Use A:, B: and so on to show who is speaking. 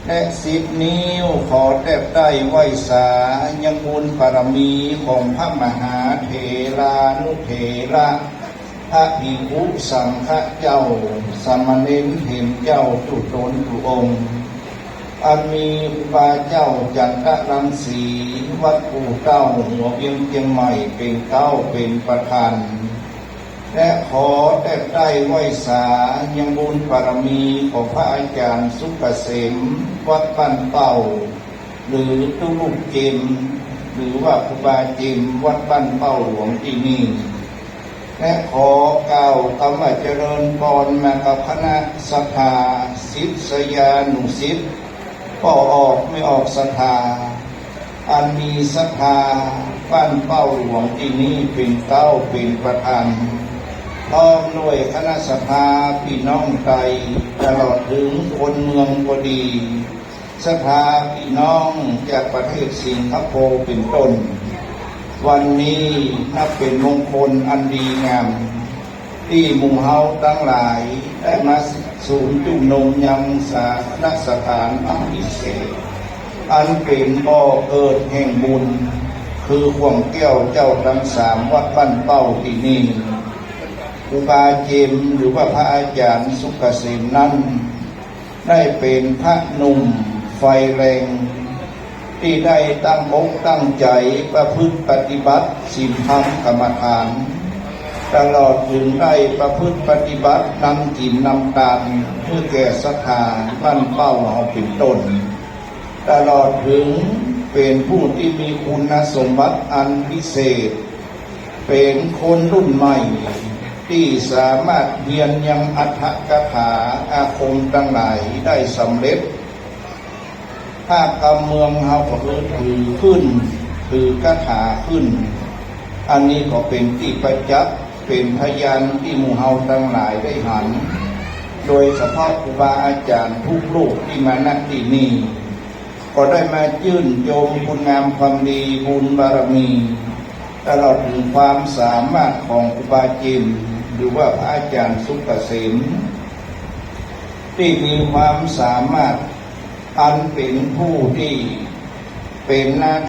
A: และ10 นิ้วขอแทบได้ไหวสายังบุญบารมีของพระมหาเถรานุเถระพระภิกขุสังฆเจ้าสามเณรเห็นเจ้าทุตนทุองค์อันมีอุบาเจ้าจันทรังสีวัดปู่เต้าหัวเวียงเชียงใหม่เป็นเต้าเป็นประธานและขอแต่ได้ไหวสายังบุญบารมีของพระอาจารย์สุกเกษมวัดบ้านเป่าหรือตุลุกเจมหรือว่าครูบาเจมวัดบ้านเป่าหลวงที่นี่และขอกล่าวคำว่าเจริญพรมากับคณะศรัทธาศิษยานุศิษย์ก็ออกไม่ออกศรัทธาอันมีศรัทธาบ้านเป้าหลวงที่นี้เป็นเต้าเป็นประธานพร้อมด้วยคณะศรัทธาพี่น้องไทยตลอดถึงคนเมืองก็ดีศรัทธาพี่น้องจากประเทศสิงคโปร์เป็นต้นวันนี้นับเป็นมงคลอันดีงามที่หมู่เฮาทั้งหลายได้มาศูนย์จุ่มนมยังสานสถานอันพิเศษอันเป็นบ่อเกิดแห่งบุญคือขวงแก้วเจ้าทั้ง3วัดบ้านเป้าที่นี่ครูบาเจมหรือว่าพระอาจารย์สุกเกษมนั้นได้เป็นพระหนุ่มไฟแรงที่ได้ตั้งอกตั้งใจประพฤติปฏิบัติศีลธรรมกรรมฐานตลอดถึงได้ประพฤติปฏิบัตินำกินนำทานเพื่อแก่ศรัทธาบ้านเป้าเอาเป็นต้นตลอดถึงเป็นผู้ที่มีคุณสมบัติอันพิเศษเป็นคนรุ่นใหม่ที่สามารถเรียนยังอัตถกถาอาคมทั้งหลายได้สำเร็จภาคกำเมืองเฮาก็ถือขึ้นถือกถาขึ้นอันนี้ก็เป็นที่ประจักษ์เป็นพยานที่หมู่เฮาทั้งหลายได้หันโดยเฉพาะครูบาอาจารย์ทุกรูปที่มาณที่นี้ก็ได้มายื่นโยมคุณงามความดีบุญบารมีตลอดถึงความสามารถของครูบาเจมหรือว่าพระอาจารย์สุกเกษมที่มีความสามารถอันเป็นผู้ที่เป็นหน้า